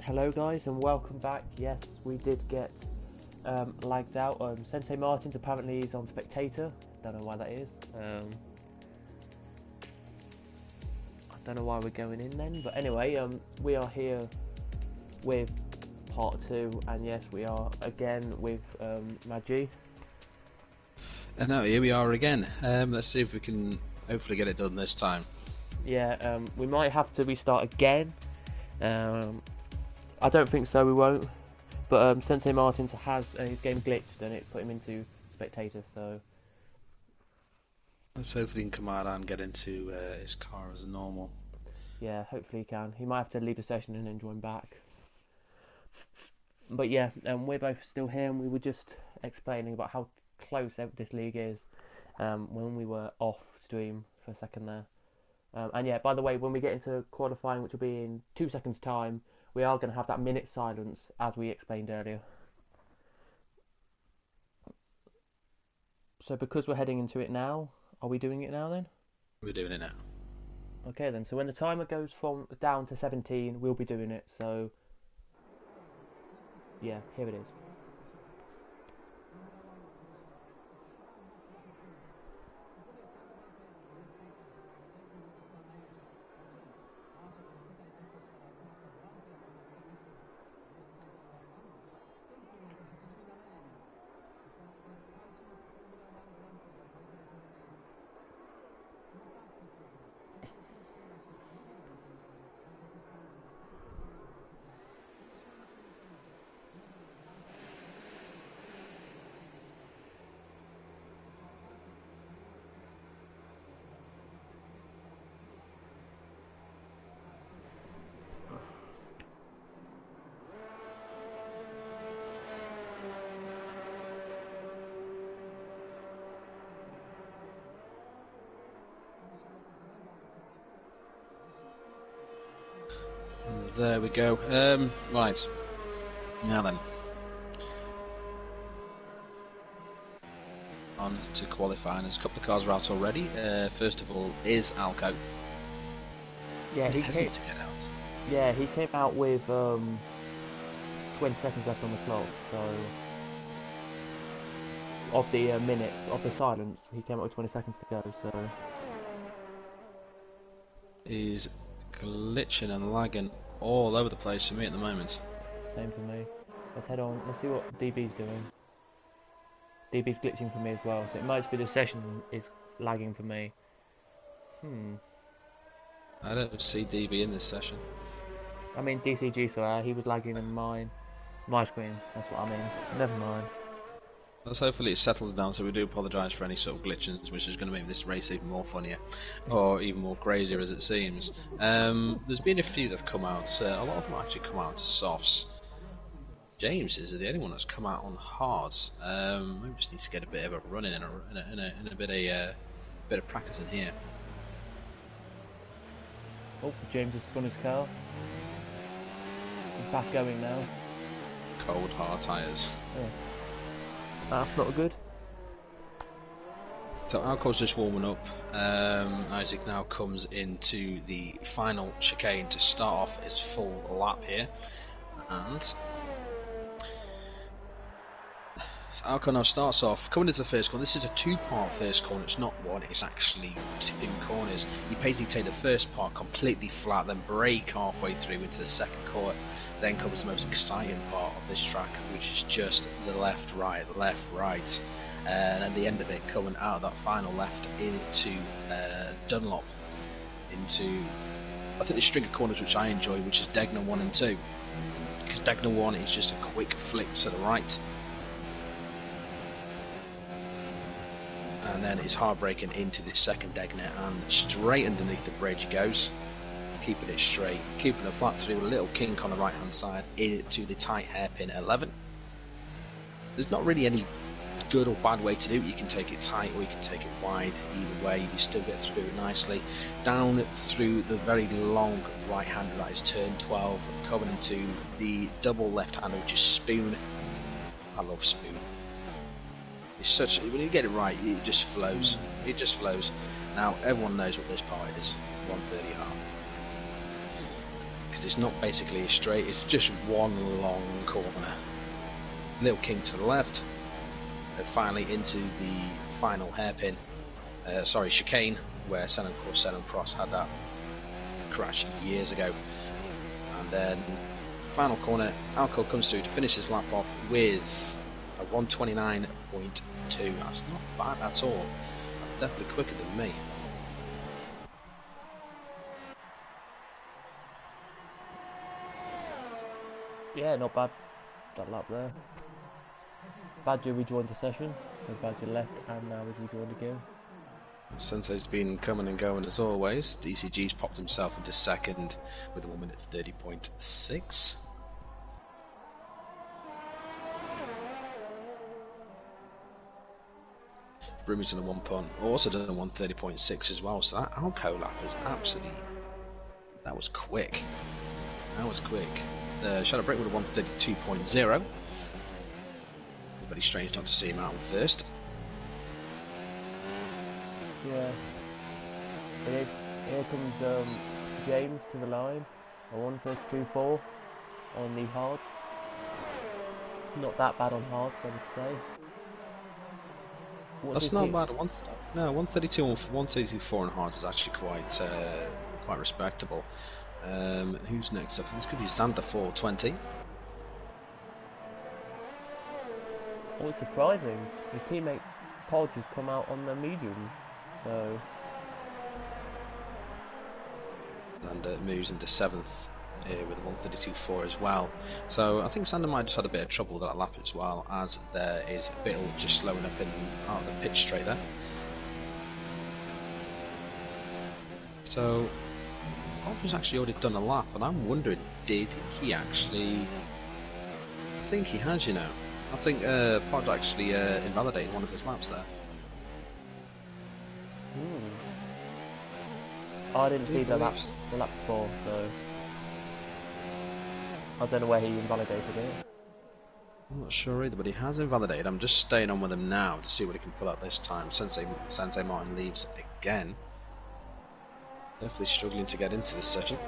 Hello guys and welcome back. Yes, we did get lagged out. Sensei Martins apparently is on spectator. Don't know why that is. I don't know why we're going in then, but anyway, we are here with part 2, and yes, we are again with Magi. And now here we are again. Let's see if we can hopefully get it done this time. Yeah, we might have to restart again. I don't think so, we won't. But Sensei Martins has his game glitched and it put him into spectator, so... Let's hopefully he can come out and get into his car as normal. Yeah, hopefully he can. He might have to leave the session and then join back. But yeah, we're both still here, and we were just explaining about how close this league is when we were off stream for a second there. And yeah, by the way, when we get into qualifying, which will be in 2 seconds time, we are going to have that minute silence as we explained earlier. So because we're heading into it now, are we doing it now then? We're doing it now. Okay then, so when the timer goes from down to 17, we'll be doing it, so yeah, here it is. There we go. Right. Now then. On to qualifying. There's a couple of cars are out already. First of all is Alco. Yeah, he came to get out. Yeah, he came out with 20 seconds left on the clock, so of the minute of the silence, he came out with 20 seconds to go. So He's glitching and lagging all over the place for me at the moment. same for me. Let's head on. Let's see what DB's doing. DB's glitching for me as well, so it might be the session is lagging for me. I don't see DB in this session. I mean DCG, so he was lagging in my screen. That's what I mean. Never mind. Let's hopefully it settles down, so we do apologise for any sort of glitching, which is going to make this race even more funnier, or even more crazier as it seems. There's been a few that have come out, a lot of them actually come out to softs. James is the only one that's come out on hards. We just need to get a bit of a run in and a bit of practice in here. Oh, James has spun his car. He's back going now. Cold hard tyres. Yeah. That's not good. So Alco's just warming up. Isaac now comes into the final chicane to start off his full lap here, and so Alco now starts off coming into the first corner. This is a two-part first corner. It's not one. It's actually 2 corners. You basically take the first part completely flat, then brake halfway through into the second corner. Then comes the most exciting part of this track, which is just the left, right, and then the end of it coming out of that final left into Dunlop, into I think the string of corners which I enjoy, which is Degner 1 and 2, because Degner 1 is just a quick flick to the right, and then it's hard braking into the second Degner, and straight underneath the bridge he goes. Keeping it straight, keeping it flat through, a little kink on the right hand side into the tight hairpin at 11. There's not really any good or bad way to do it. You can take it tight or you can take it wide. Either way, you still get through it nicely. Down through the very long right hander, that is turn 12, coming into the double left hander, which is Spoon. I love Spoon. It's such, when you get it right, it just flows. It just flows. Now everyone knows what this part is. 130R. noticed, it's not basically a straight, it's just one long corner. Little king to the left, finally into the final hairpin, chicane, where Senna Prost had that crash years ago. And then final corner, Alco comes through to finish his lap off with a 129.2. That's not bad at all. That's definitely quicker than me. Yeah, not bad. That lap there. Badger rejoins the session, so Badger left and now he's rejoined again. Sensei's been coming and going as always. DCG's popped himself into second with a 1 minute 30.6. Brumy's done a 1 punt, also done a 130.6 as well, so that Alco lap is absolutely... that was quick. That was quick. Shadow Break with a 132.0. Very strange not to see him out on first. Yeah. Here comes James to the line. A 132.4 on the hards. Not that bad on hards, I would say. That's not bad. 132.4 on hards is actually quite respectable. Who's next up? This could be Xander 420. Oh, it's surprising. His teammate Podge has come out on the mediums, so... Xander moves into 7th with a 132.4 as well. So I think Xander might have just had a bit of trouble with that lap as well, as there is Biddle just slowing up out of the pitch straight there. So Podge has actually already done a lap, and I'm wondering, did he actually... I think he has, you know. I think Podge actually invalidated one of his laps there. I didn't see the lap before, so I don't know where he invalidated it. I'm not sure either, but he has invalidated. I'm just staying on with him now to see what he can pull out this time. Sensei Martin leaves again. Definitely struggling to get into this session.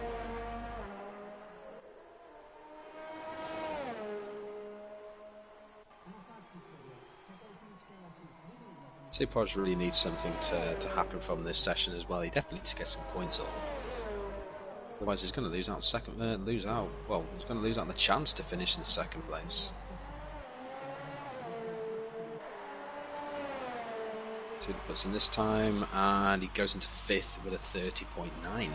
Podge really needs something to happen from this session as well. He definitely needs to get some points up. Otherwise, he's going to lose out he's going to lose out on the chance to finish in second place. 2 puts in this time, and he goes into 5th with a 30.9.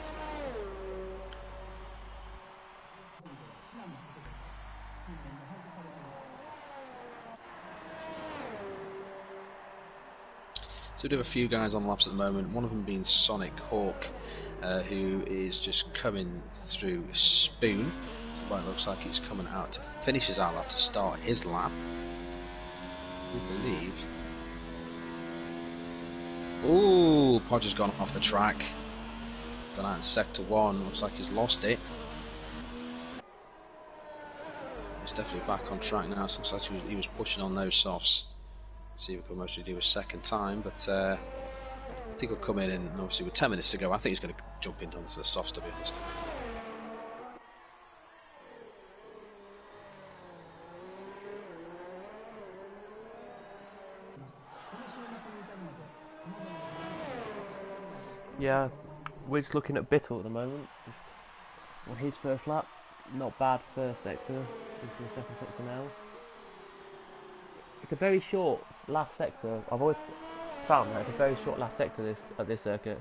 So we do have a few guys on laps at the moment, one of them being Sonic Hawk, who is just coming through Spoon. So it looks like he's coming out to finish his out lap to start his lap. We believe. Ooh, Podge has gone off the track. Gone out in sector 1, looks like he's lost it. He's definitely back on track now, looks like he was pushing on those softs. See if we can mostly do a second time, but I think he'll come in, and obviously with 10 minutes to go, I think he's going to jump into the softs, to be honest. Yeah, we're just looking at Biddle at the moment. Just on his first lap, not bad first sector, into the second sector now. It's a very short last sector. I've always found that it's a very short last sector at this circuit.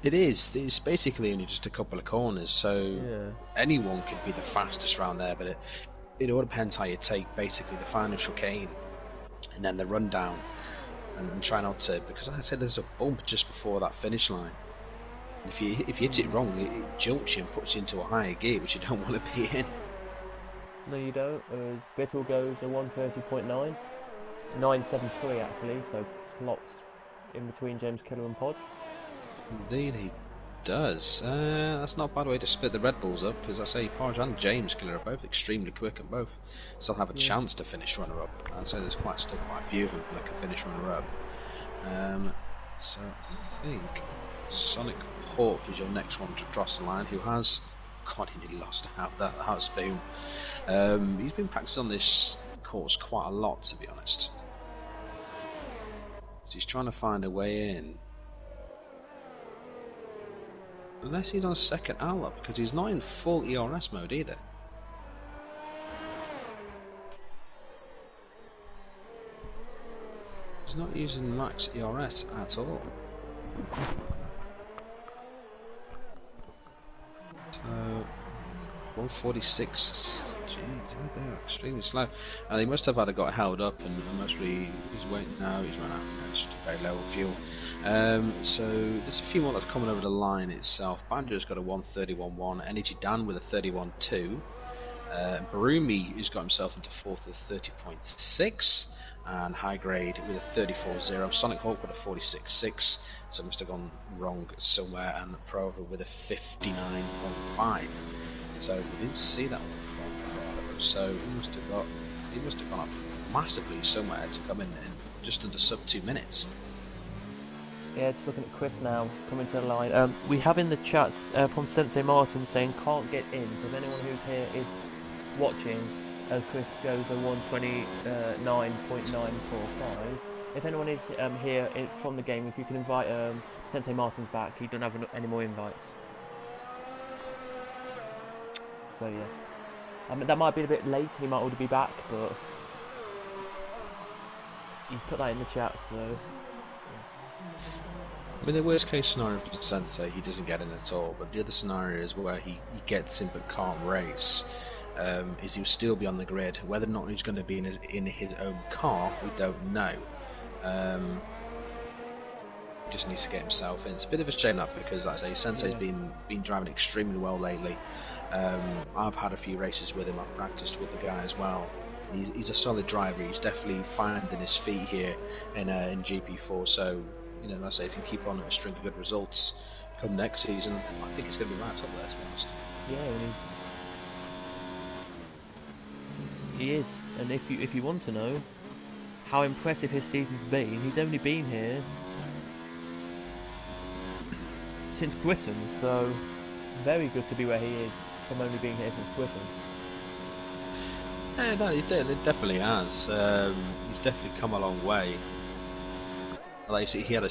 It is. It's basically only just a couple of corners, so yeah. Anyone could be the fastest round there. But it all depends how you take basically the final chicane and then the rundown, and try not to, because like I said, there's a bump just before that finish line. And if you hit it wrong, it jolts you and puts you into a higher gear, which you don't want to be in. No, you don't. As Biddle goes a 130.9, 973 actually, so slots in between James Killer and Podge. Indeed, he does. That's not a bad way to split the Red Bulls up, because I say Podge and James Killer are both extremely quick, and both still have a chance to finish runner-up. I'd say there's still quite a few of them that can finish runner-up. So I think Sonic Hawk is your next one to cross the line, who has God, he nearly lost out that spoon. He's been practicing on this course quite a lot, to be honest. So he's trying to find a way in. Unless he's on second outlet, because he's not in full ERS mode either. He's not using max ERS at all. So 146. Jeez, they're extremely slow. And he must have got held up, and mostly he's waiting now. He's run out. It's very low fuel. So there's a few more that's coming over the line itself. Banjo's got a 131.1. Energy Dan with a 31.2. Barumi has got himself into fourth with 30.6, and High Grade with a 34.0. Sonic Hawk with a 46.6, so must have gone wrong somewhere, and Prova with a 59.5. So we didn't see that one from Prova, so he must have gone up massively somewhere to come in just under sub 2 minutes. Yeah, just looking at Chris now, coming to the line. We have in the chats from Sensei Martin saying can't get in, because anyone who's here is watching as Chris goes a 129.945. If anyone is here from the game, if you can invite Sensei Martin's back, he doesn't have any more invites. So yeah, I mean, that might be a bit late, he might already be back, but he's put that in the chat, so... I mean, the worst case scenario for Sensei, he doesn't get in at all, but the other scenario is where he gets in but can't race. Is he'll still be on the grid. Whether or not he's going to be in his own car, we don't know. Just needs to get himself in. It's a bit of a shame that, because like I say, Sensei's been driving extremely well lately. I've had a few races with him. I've practiced with the guy as well. He's a solid driver. He's definitely finding his feet here in GP4. So, you know, like I say, if he can keep on a string of good results come next season, I think he's going to be right up there, to be honest. Yeah, he is. And if you want to know how impressive his season's been, he's only been here since Britain, so very good to be where he is from only being here since Britain. Yeah, no, it definitely has. He's definitely come a long way. Like you see, he had a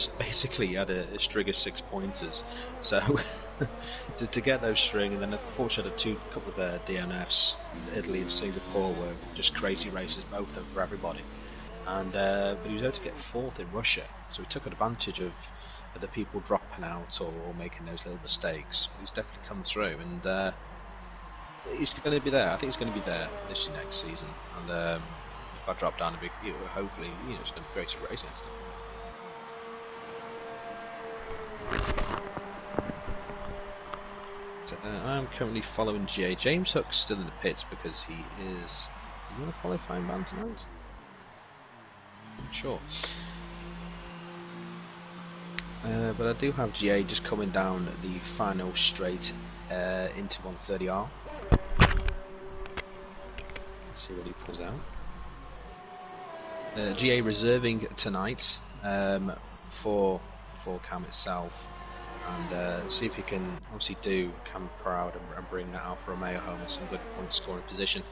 string of 6 pointers, so to get those string, and then of course had a couple of DNFs. Italy and Singapore were just crazy races, both of them for everybody. And but he was able to get fourth in Russia, so he took advantage of the people dropping out or making those little mistakes. He's definitely come through, and he's going to be there. I think he's going to be there this year, next season. And if I drop down a bit, hopefully, it's going to be great to race next time. So, I'm currently following GA. James Hook's still in the pits because he is he on a qualifying ban tonight? I'm not sure. But I do have GA just coming down the final straight into 130R. Let's see what he pulls out. GA reserving tonight for Cam itself, and see if he can obviously do Cam proud and bring that Alfa Romeo home in some good point scoring position,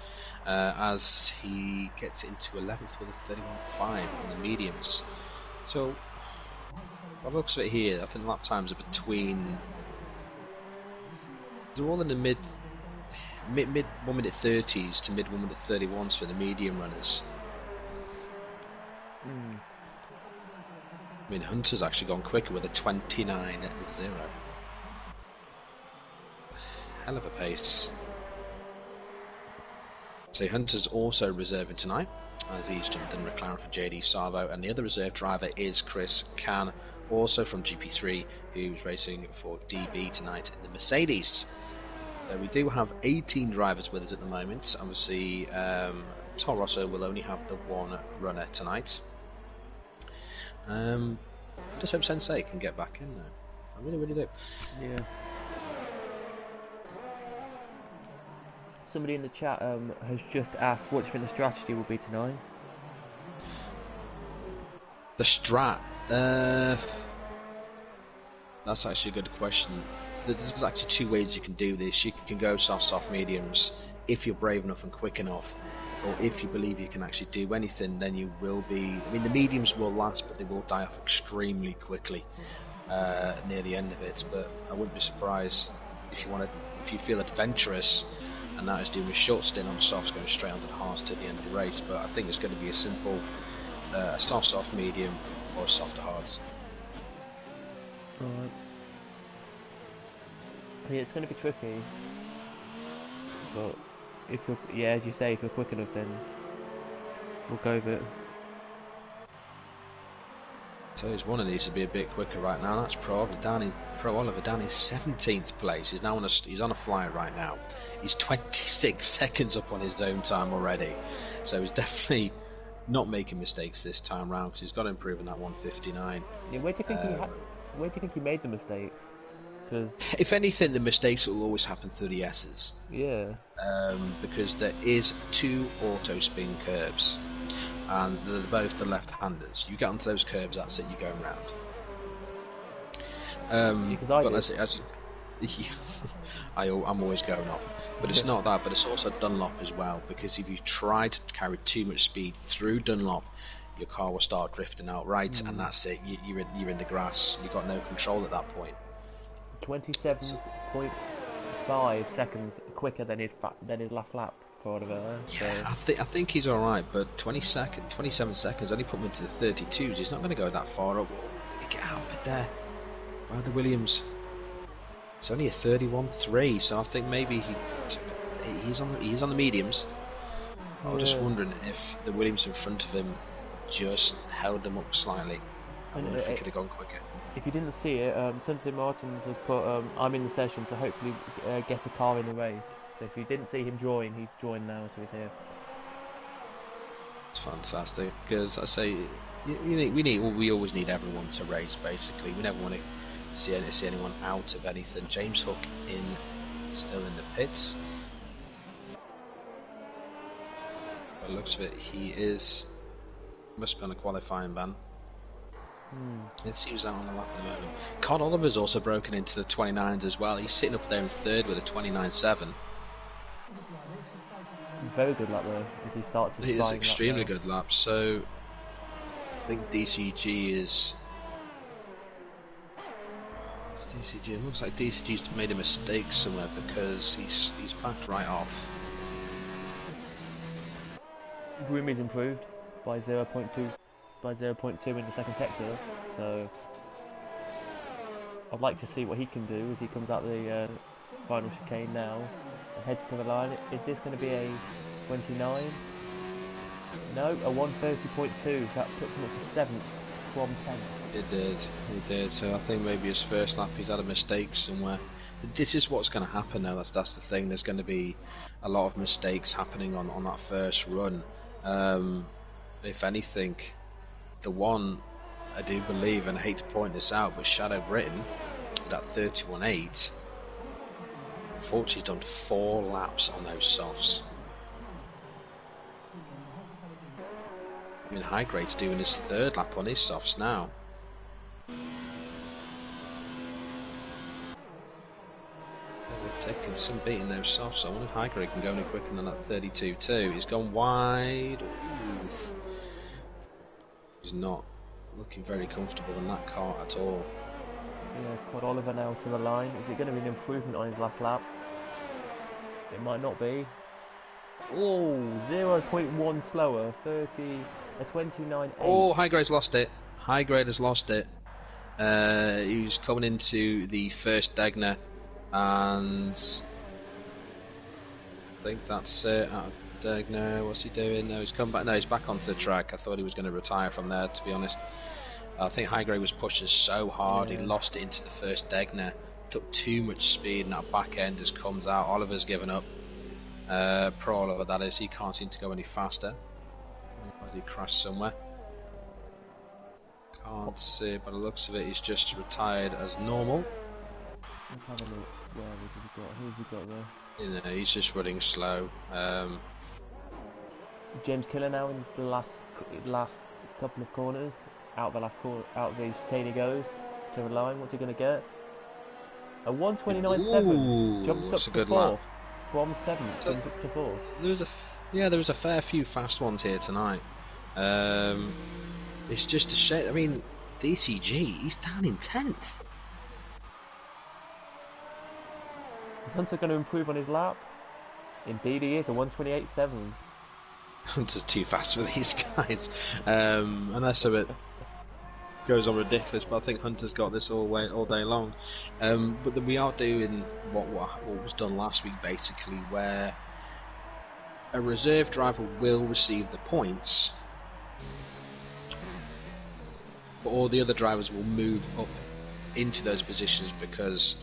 as he gets into 11th with a 31.5 on the mediums. So by the looks of it here, I think lap times are between, they're all in the mid 1 minute 30s to mid 1 minute 31s for the medium runners. I mean, Hunter's actually gone quicker with a 29.0. Hell of a pace. So Hunter's also reserving tonight, as he's jumped in McLaren for JD Savo, and the other reserve driver is Chris Can, also from GP3, who's racing for DB tonight in the Mercedes. We do have 18 drivers with us at the moment. Obviously, Toro Rosso will only have the one runner tonight. I just hope Sensei can get back in there. I really, really do. Yeah. Somebody in the chat has just asked what do you think the strategy will be tonight? The strat. That's actually a good question. there's actually two ways you can do this. You can go soft mediums if you're brave enough and quick enough, or if you believe you can actually do anything, then you will be. I mean, the mediums will last, but they will die off extremely quickly near the end of it. But I wouldn't be surprised if you feel adventurous, and that is doing a short stint on softs, going straight onto the hards to the end of the race. But I think it's going to be a simple soft medium or soft to hards. Alright. Yeah, it's going to be tricky, but if you're, as you say, if you're quick enough, then we'll go with it. So his one needs to be a bit quicker right now. That's Pro Oliver down in 17th place. He's now he's on a flight right now. He's 26 seconds up on his own time already. So he's definitely not making mistakes this time round, because he's got to improve on that 159. Yeah, where do you think he made the mistakes? Cause... if anything, the mistakes will always happen through the S's. Yeah. Because there is 2 auto spin curbs, and they're both the left-handers. You get onto those curbs, that's it. You're going round. I'm always going off. But it's not that. But it's also Dunlop as well. Because if you try to carry too much speed through Dunlop, your car will start drifting outright, and that's it. You're in the grass. You've got no control at that point. 27.5 seconds quicker than his last lap for Oliver. So. Yeah, I think he's all right, but 27 seconds only put him into the 32s. He's not going to go that far up. Did he get out there by the Williams? It's only a 31.3, so I think maybe he's on the mediums. I was just wondering if the Williams in front of him just held them up slightly. I wonder if he could have gone quicker. If you didn't see it, Sensei Martins has put, I'm in the session, so hopefully get a car in the race. So if you didn't see him join, he's joined now, so he's here. It's fantastic, because I say, we always need everyone to race, basically. We never want to see anyone out of anything. James Hook still in the pits. By the looks of it, he must be on a qualifying ban. Let's see who's out on the lap at the moment. Con Oliver's also broken into the 29s as well. He's sitting up there in third with a 29.7. Very good lap though. If he starts, it is extremely good lap. So I think DCG is. DCG. It looks like DCG's made a mistake somewhere, because he's backed right off. Rumi's improved by 0.2 in the second sector, so I'd like to see what he can do as he comes out the final chicane now and heads to the line. Is this going to be a 29? No, a 130.2. That puts him up to 7th from 10th. It did. So I think maybe his first lap he's had a mistake somewhere. This is what's going to happen now. That's the thing. There's going to be a lot of mistakes happening on that first run. If anything, the one I do believe, and I hate to point this out, but Shadow Britain with that 31.8, unfortunately he's done 4 laps on those softs. I mean, High Grade's doing his 3rd lap on his softs now. We're taking some beating those softs. I wonder if High Grade can go any quicker than that 32.2. He's gone wide. Oof. He's not looking very comfortable in that car at all. Yeah, Quad Oliver now to the line. Is it going to be an improvement on his last lap? It might not be. Oh, 0.1 slower, a 29.8. Oh, High Grade's lost it. High Grade has lost it. He's coming into the first Degner, and I think that's it. Degner, what's he doing? No, he's come back. No, he's back onto the track. I thought he was going to retire from there, to be honest. I think High Grade was pushing so hard, he lost it into the first Degner. Took too much speed, and that back end just comes out. Oliver's given up. Pro Oliver, that is. He can't seem to go any faster. Has he crashed somewhere? Can't see, by the looks of it, he's just retired as normal. Let's have a look. Where have we got? Who have we got there? You know, he's just running slow. James Killer now in the last couple of corners. Out the chicane he goes to the line. What's he going to get? A 1:29.7 Ooh, jumps that's up a to good lap. fourth. From seventh, So jumps up to fourth. there was a fair few fast ones here tonight. Um, it's just a shame. I mean, DCG, he's down in 10th. Is Hunter going to improve on his lap? Indeed he is, a 1:28.7. Hunter's too fast for these guys. Unless it goes on ridiculous, but I think Hunter's got this all day long. But then we are doing what was done last week, basically, where a reserve driver will receive the points, but all the other drivers will move up into those positions because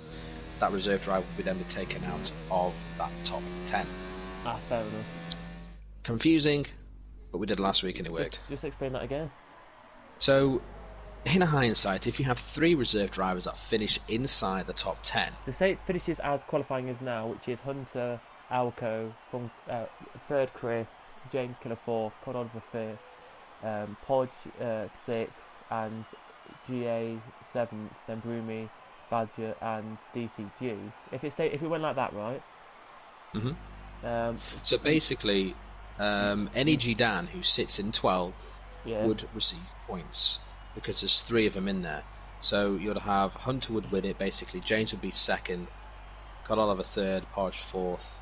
that reserve driver will then be taken out of that top 10. Ah, fair enough. Confusing, but we did last week and it worked. Just explain that again. So, in hindsight, if you have 3 reserve drivers that finish inside the top 10, So say it finishes as qualifying is now, which is Hunter, Alco, from third Chris, James Killer fourth, Pod Oliver fifth, Podge sixth, and GA seventh, then Broomy, Badger, and DCG. If it went like that, right? So basically, NEG Dan, who sits in 12th, Yeah. would receive points because there's 3 of them in there. So you'd have Hunter would win it. Basically, James would be second, Cod Oliver third, Podge fourth,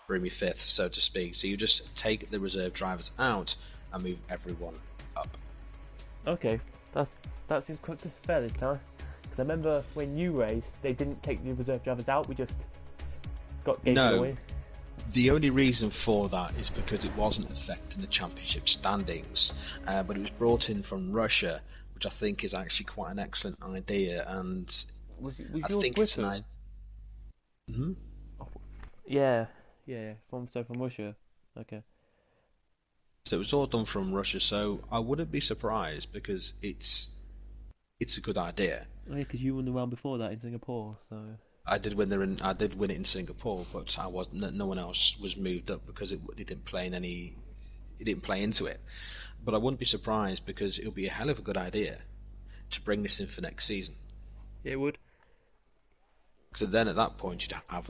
Broomy fifth, so to speak. So you just take the reserve drivers out and move everyone up. Okay, that seems quite fair this time. Because I remember when you raced, they didn't take the reserve drivers out. We just gave it away. The only reason for that is because it wasn't affecting the championship standings, but it was brought in from Russia, which I think is actually quite an excellent idea. And Was I yours think Britain? tonight. Mm-hmm. Yeah. From Russia. Okay. So it was all done from Russia, so I wouldn't be surprised because it's a good idea. Oh, yeah, because you won the round before that in Singapore, so. I did win it in Singapore, but no one else was moved up because it didn't play into it. But I wouldn't be surprised because it would be a hell of a good idea to bring this in for next season. Yeah, it would. Because then at that point you'd have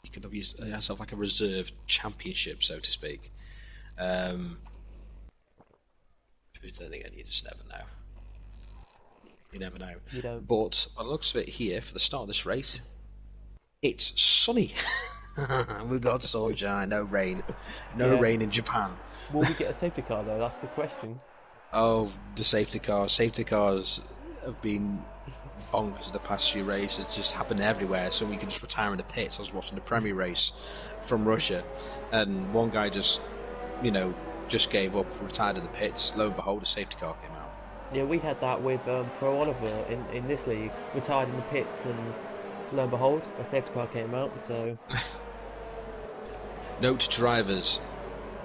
you could have yourself like a reserve championship, so to speak. But then again, you just never know. You never know. You don't. But by the looks of it here, for the start of this race, it's sunny. We've got sunshine, no rain. No rain in Japan. Will we get a safety car though? That's the question. Oh, the safety cars. Safety cars have been bonkers the past few races. It's just happened everywhere, so we can just retire in the pits. I was watching the Premier race from Russia, and one guy just gave up, retired in the pits. Lo and behold, a safety car came out. Yeah, we had that with Pro Oliver in this league. Retired in the pits, and lo and behold, a safety car came out. So, note to drivers: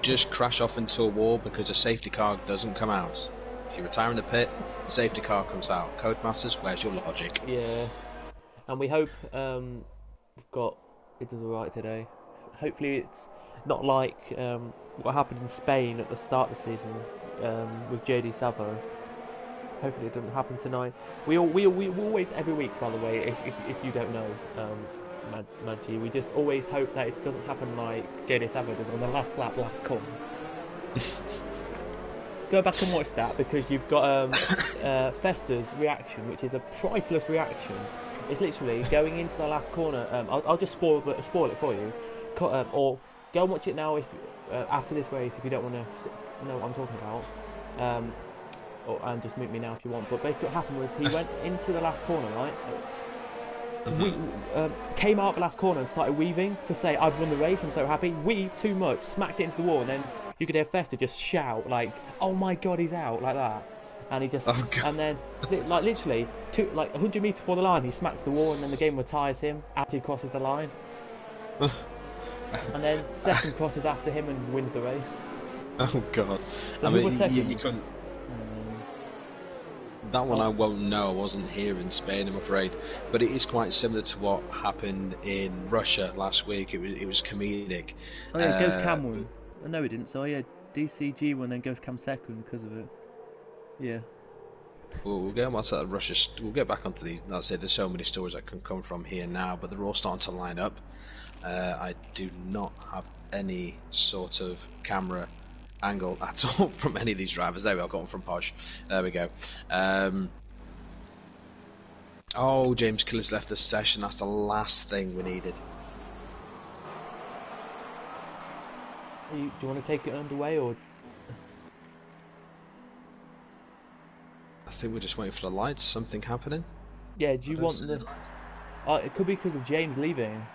just crash off into a wall because a safety car doesn't come out. If you retire in the pit, safety car comes out. Codemasters, where's your logic? yeah, and we hope we've got it does alright today. Hopefully, it's not like what happened in Spain at the start of the season with JD Savo. Hopefully it doesn't happen tonight. We always, every week, by the way, if you don't know, Maggie, we just always hope that it doesn't happen like JD Savo does on the last lap, last corner. Go back and watch that because you've got Fester's reaction, which is a priceless reaction. It's literally going into the last corner. I'll just spoil it for you, or go and watch it now if after this race if you don't want to know what I'm talking about. And just meet me now if you want. But basically, what happened was he went into the last corner, right? We came out the last corner and started weaving to say, "I've won the race. I'm so happy." Weaved too much, smacked it into the wall, and then you could hear Fester just shout like, "Oh my God, he's out!" like that. And he just, and then like literally 100 meters before the line, he smacks the wall, and then the game retires him as he crosses the line. And then second crosses after him and wins the race. Oh God! So who was second? You couldn't. That one I won't know. I wasn't here in Spain, I'm afraid. But it is quite similar to what happened in Russia last week. It was comedic. Oh yeah, Ghost Cam won. No, he didn't. So yeah, DCG won, then Ghost Cam second because of it. Yeah. we'll get on to Russia. We'll get back onto these. As I said, there's so many stories that can come from here now, but they're all starting to line up. I do not have any sort of camera angle at all from any of these drivers. There we are, got one from Posh. There we go. Oh, James Killer's left the session. That's the last thing we needed. Do you want to take it underway or? I think we're just waiting for the lights. Something happening. Yeah. Do you want the? Lights. Oh, it could be because of James leaving.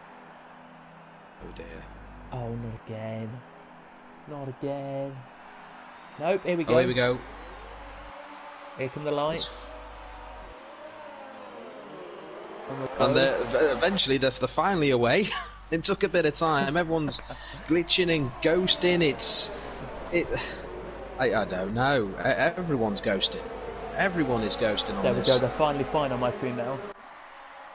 Oh dear. Oh, not again. Not again. Nope. Here we go. Oh, here we go. Here come the lights. And eventually they're finally away. It took a bit of time. Everyone's glitching and ghosting. I don't know. Everyone's ghosting. Everyone is ghosting on There this. we go. They're finally fine on my screen now.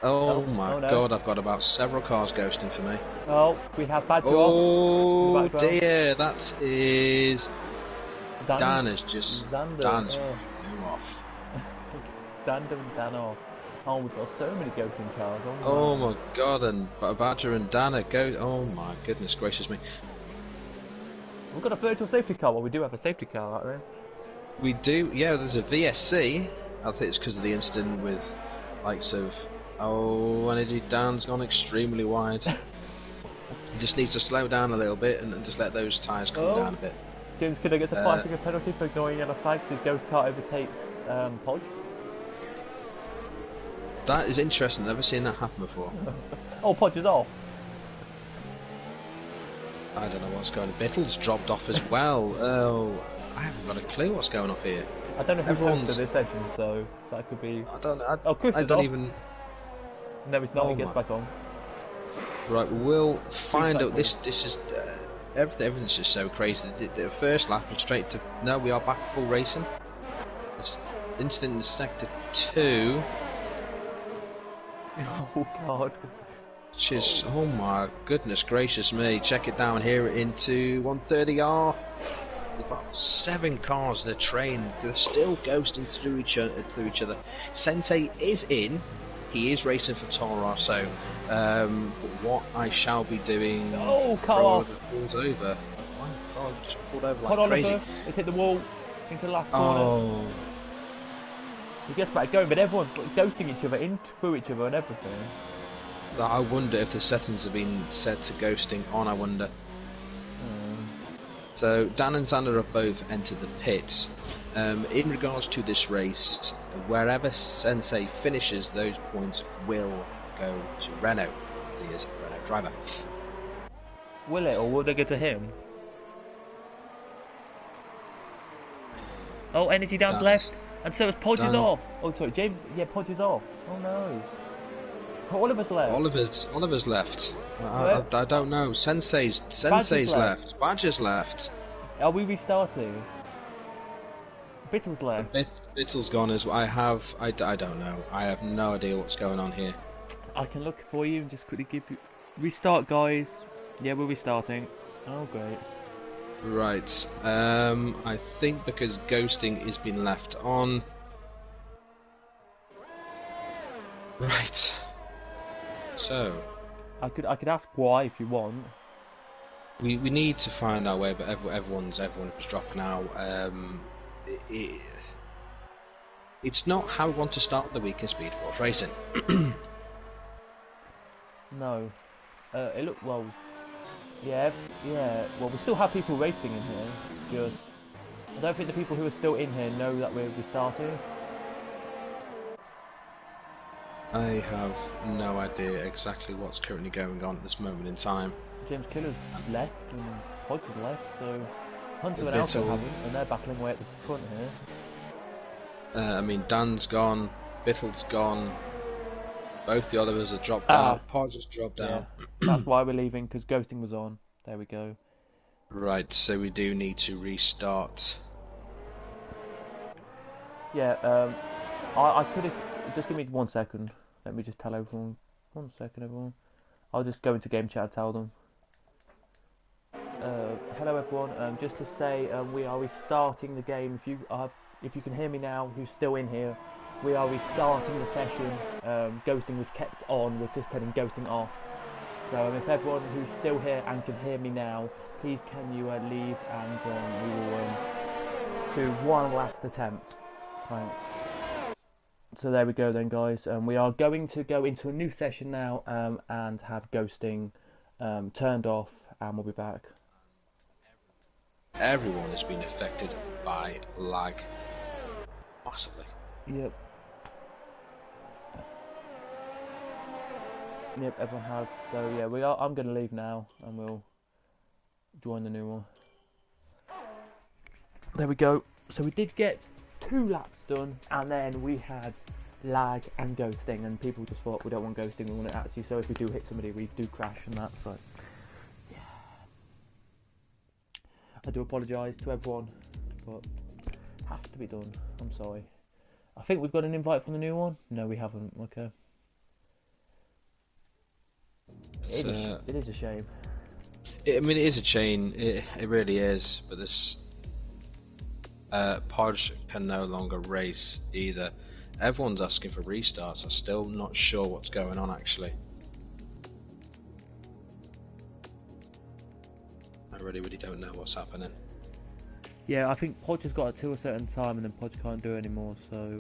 Oh my no. god! I've got about several cars ghosting for me. Oh, we have Badger Oh off. dear, that is Dan has just Xander. Dan's flew off. Xander and Dan off. Oh, we've got so many ghosting cars. Oh my god, and Badger and Dan are go. Oh my goodness gracious me. We've got a virtual safety car. Well, we do have a safety car out there. We do, yeah. There's a VSC. I think it's because of the incident with likes of. Oh, Energy Dan's gone extremely wide. He just needs to slow down a little bit and just let those tyres come down a bit. James Kidder gets a 5-second penalty for ignoring yellow flags. His ghost car overtakes Podge. That is interesting. Never seen that happen before. Oh, Podge is off. I don't know what's going on. Bittle's dropped off as well. Oh, I haven't got a clue what's going off here. I don't know who's Everyone's... hosted this session, so that could be. I don't. Oh, Chris I is don't off. even. No, he's not. Oh He gets my. back on. Right, we'll find out. seconds. This is everything's just so crazy. The first lap was straight to. No, we are back full racing. This incident in sector 2. Oh God. Which is, oh my goodness gracious me, check it down here into 130R. There's about 7 cars in a train. They're still ghosting through each other. Sensei is in. He is racing for Toro Rosso. But what I shall be doing. Oh, car off. Falls over. Oh my god, just pulled over like Hold on, crazy. Oliver. It's hit the wall into the last corner. Oh. He gets back going, but everyone's ghosting each other in through each other and everything. I wonder if the settings have been set to ghosting on, I wonder. So Dan and Xander have both entered the pits. In regards to this race, wherever Sensei finishes, those points will go to Renault, as he is a Renault driver. Will it, or will they go to him? Oh, Energy Dan's left, and so is Podge is off. Oh, sorry, James. Yeah, Podge is off. Oh no. Oliver's left. Oliver's left. I don't know. Sensei's left. Badger's left. Are we restarting? Bittle's left. Bittle's gone as well. I don't know. I have no idea what's going on here. I can look for you and just quickly give you restart, guys. Yeah, we're restarting. Oh great. Right. I think because ghosting has been left on. Right. So I could ask why if you want. we need to find our way, but everyone's dropping out. It's not how we want to start the week in Speed Force Racing. No. It looked well. Yeah. Well, we still have people racing in here. Just I don't think the people who are still in here know that we're restarting. I have no idea exactly what's currently going on at this moment in time. James Killer's left and Hodge is left, so Hunter and Alco haven't, and they're battling away at the front here. I mean, Dan's gone, Bittle's gone, both the others have dropped out, Podge has dropped out. That's why we're leaving, because ghosting was on. There we go. Right, so we do need to restart. Yeah, I could have... Just give me 1 second. Let me just tell everyone. 1 second, everyone. I'll just go into game chat and tell them. Hello everyone. Just to say, we are restarting the game. if you can hear me now, who's still in here, we are restarting the session. Ghosting was kept on, we're just turning ghosting off. So if everyone who's still here and can hear me now, please can you leave, and we will do one last attempt. Thanks. So there we go then, guys. We are going to go into a new session now and have ghosting turned off, and we'll be back. Everyone has been affected by lag massively. Yep. Yep, everyone has. So yeah, I'm going to leave now, and we'll join the new one. There we go. So we did get 2 laps done, and then we had lag and ghosting, and people just thought we don't want ghosting, we want it actually. So if we do hit somebody, we do crash and that. So yeah, I do apologise to everyone, but it has to be done. I'm sorry. I think we've got an invite from the new one. No, we haven't. Okay. It is a shame. I mean, it is a chain. It really is. But this Podge can no longer race either. Everyone's asking for restarts. I'm still not sure what's going on actually. I really don't know what's happening. Yeah, I think Podge has got it to a certain time, and then Podge can't do it anymore. So.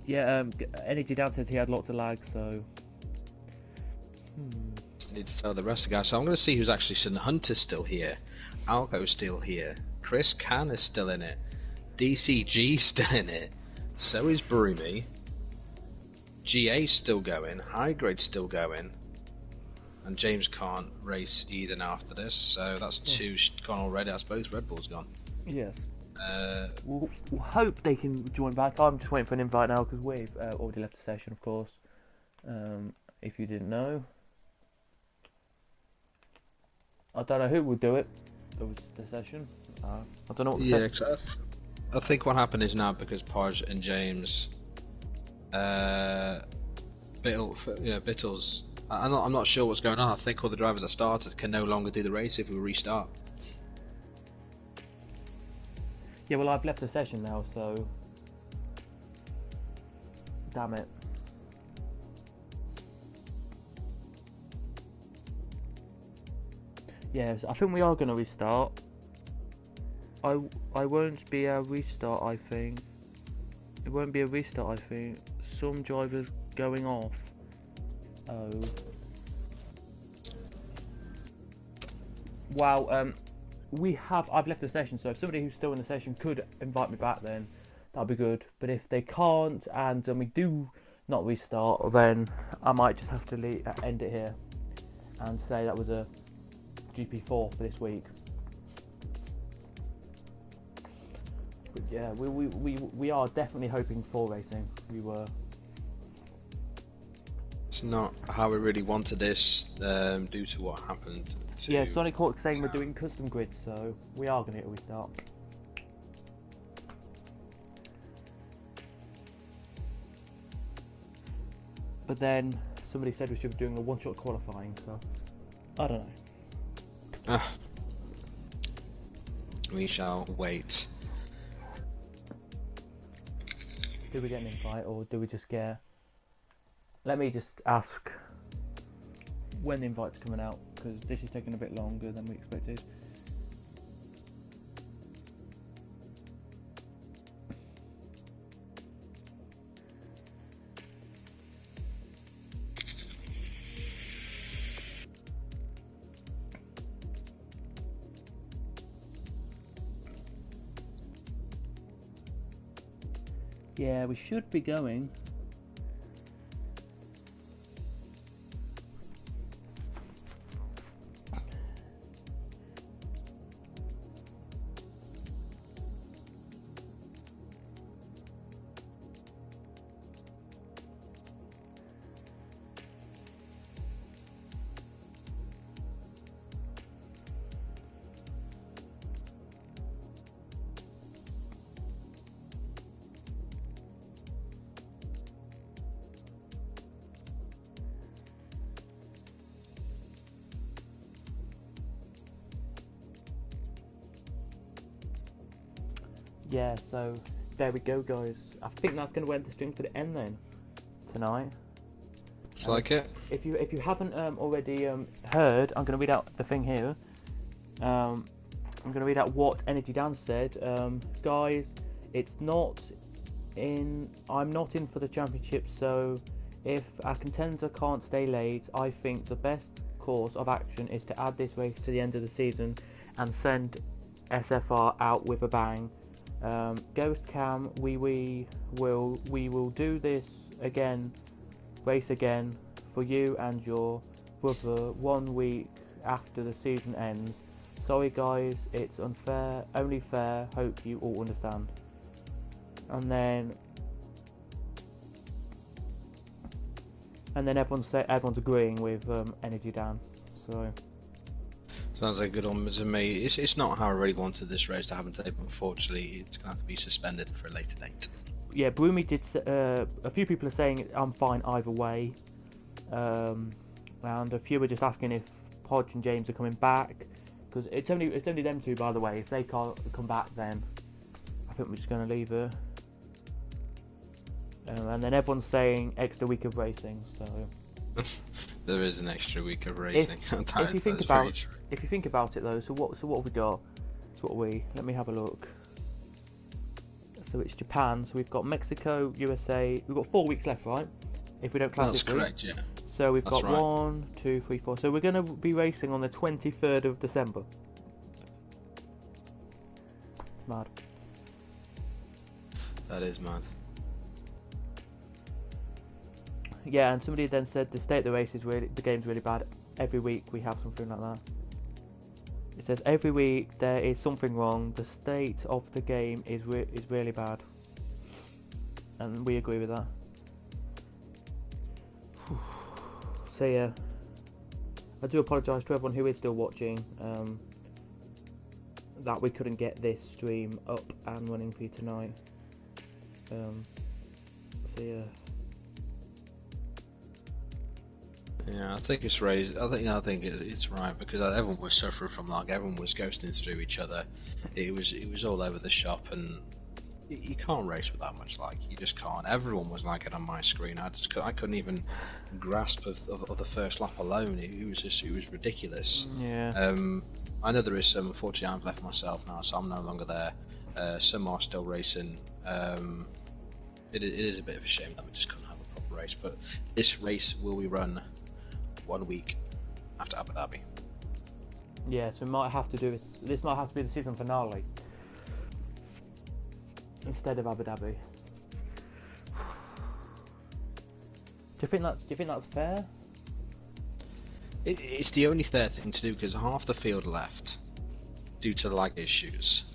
Yeah, Energy Down says he had lots of lag, so. Need to tell the rest of the guys. So I'm going to see who's actually sitting. Hunter's still here. Algo's still here. Chris Can is still in it. DCG's still in it. So is Broomy. GA's still going. High Grade's still going. And James can't race either now after this. So that's 2 gone already. I suppose Red Bull's gone. Yes. We'll hope they can join back. I'm just waiting for an invite now because we've already left the session, of course. If you didn't know. I don't know who will do it. It was the session. I don't know what the session. I think what happened is now because Podge and James, Bittles. I'm not sure what's going on. I think all the drivers that started can no longer do the race if we restart. Yeah, well, I've left the session now, so damn it. Yes, I think we are going to restart. I won't be a restart, I think. It won't be a restart, I think. Some drivers going off. Oh. Wow, I've left the session, so if somebody who's still in the session could invite me back, then that'd be good. But if they can't, and we do not restart, then I might just have to end it here and say that was a GP4 for this week. But yeah, we are definitely hoping for racing. We were. It's not how we really wanted this, due to what happened. Yeah, Sonic Hawk saying we're doing custom grids, so we are going to get a restart. But then somebody said we should be doing a one-shot qualifying, so I don't know. We shall wait. Do we get an invite, or do we just get... Let me just ask when the invite's coming out, because this is taking a bit longer than we expected. Yeah, we should be going. yeah, so there we go, guys. I think that's going to end the stream to the end then tonight. Looks like it. If you haven't already heard, I'm going to read out the thing here. I'm going to read out what Energy Dan said. Guys, it's not in. I'm not in for the championship, so if a contender can't stay late, I think the best course of action is to add this race to the end of the season and send SFR out with a bang. Ghost Cam, we will do this again, race again for you and your brother 1 week after the season ends. Sorry guys, it's unfair, only fair, hope you all understand. And then everyone's agreeing with Energy Dan. So sounds like a good one to me. It's not how I really wanted this race to happen today, but unfortunately it's going to have to be suspended for a later date. Yeah, Broomy did. A few people are saying I'm fine either way, and a few are just asking if Podge and James are coming back, because it's only them two, by the way. If they can't come back, then I think we're just going to leave it. And then everyone's saying extra week of racing. So there is an extra week of racing. If you think about it though, so what have we got? Let me have a look. So it's Japan. So we've got Mexico, USA. We've got 4 weeks left, right? If we don't class That's this week. correct, yeah. So we've got right. 1, 2, 3, 4. So we're going to be racing on the 23rd of December. It's mad. That is mad. Yeah, and somebody then said the state of the game's really bad. Every week we have something like that. It says every week there is something wrong. The state of the game is really bad, and we agree with that. So yeah, I do apologise to everyone who is still watching that we couldn't get this stream up and running for you tonight. So yeah. Yeah, I think it's raised. I think it's right because everyone was suffering from that. Everyone was ghosting through each other. It was all over the shop, and you can't race with that much lag. You just can't. Everyone was lagging on my screen. I couldn't even grasp of the first lap alone. It was ridiculous. Yeah. I know there is some. Unfortunately, I've left myself now, so I'm no longer there. Some are still racing. It is a bit of a shame that we just couldn't have a proper race. But this race will be run 1 week after Abu Dhabi. Yeah, so we might have to do this might have to be the season finale instead of Abu Dhabi. Do you think that's fair? It's the only fair thing to do because half the field left due to lag issues.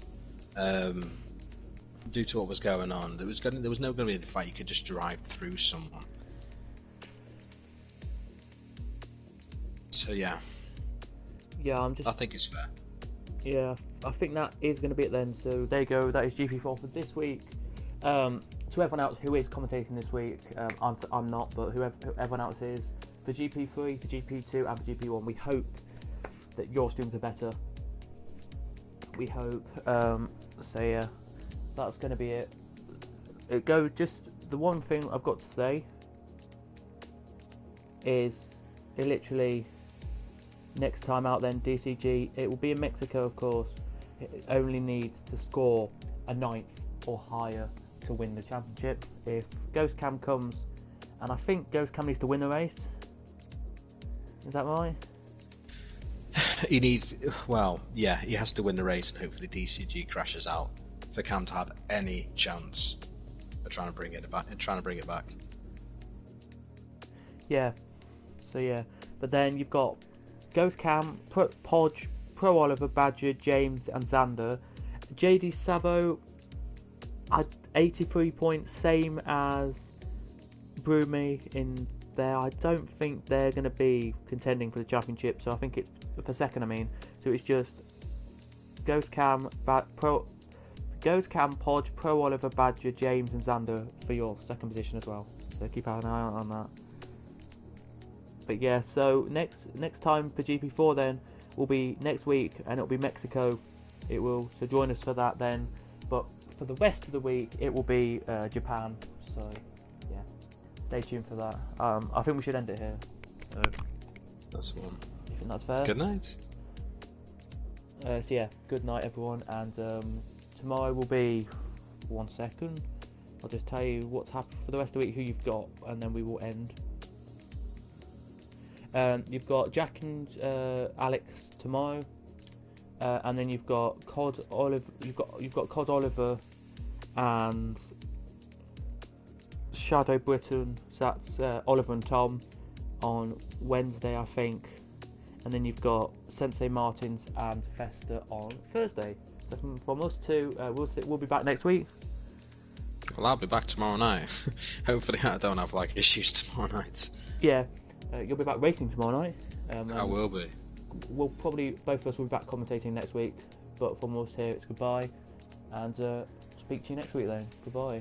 Due to what was going on, there was no going to be a fight. You could just drive through someone. So yeah. Yeah, I think it's fair. Yeah, I think that is going to be it then. So there you go. That is GP4 for this week. To everyone else who is commentating this week, I'm not, but whoever everyone else is, for GP3, for GP2, and for GP1, we hope that your streams are better. We hope. So yeah, that's going to be it. Just the one thing I've got to say is, it literally. Next time out then, DCG, it will be in Mexico of course. It only needs to score a 9th or higher to win the championship. If Ghost Cam comes, and I think Ghost Cam needs to win the race. Is that right? He has to win the race and hopefully DCG crashes out for Cam to have any chance of trying to bring it back. Yeah. So yeah, but then you've got Ghost Cam, Podge, Pro Oliver, Badger, James and Xander. JD Sabo at 83 points, same as Broomy in there. I don't think they're going to be contending for the championship, so I think it's for second. So it's just Ghost Cam, Podge, Pro Oliver, Badger, James and Xander for your second position as well. So keep an eye on that. But yeah, so next time for GP4 then will be next week, and it'll be Mexico. So join us for that then. But for the rest of the week, it will be Japan. So, yeah, stay tuned for that. I think we should end it here. So, That's the one. you think that's fair? Good night. So yeah, good night everyone, and tomorrow will be 1 second. I'll just tell you what's happened for the rest of the week, who you've got, and then we will end. You've got Jack and Alex tomorrow, and then you've got Cod Oliver. You've got Cod Oliver and Shadow Britain. So that's Oliver and Tom on Wednesday, I think. And then you've got Sensei Martins and Festa on Thursday. So from us two, we'll be back next week. Well, I'll be back tomorrow night. Hopefully, I don't have like issues tomorrow night. Yeah, you'll be back racing tomorrow night. I will be. We'll probably both of us will be back commentating next week. But from us here, it's goodbye, and speak to you next week then. Goodbye.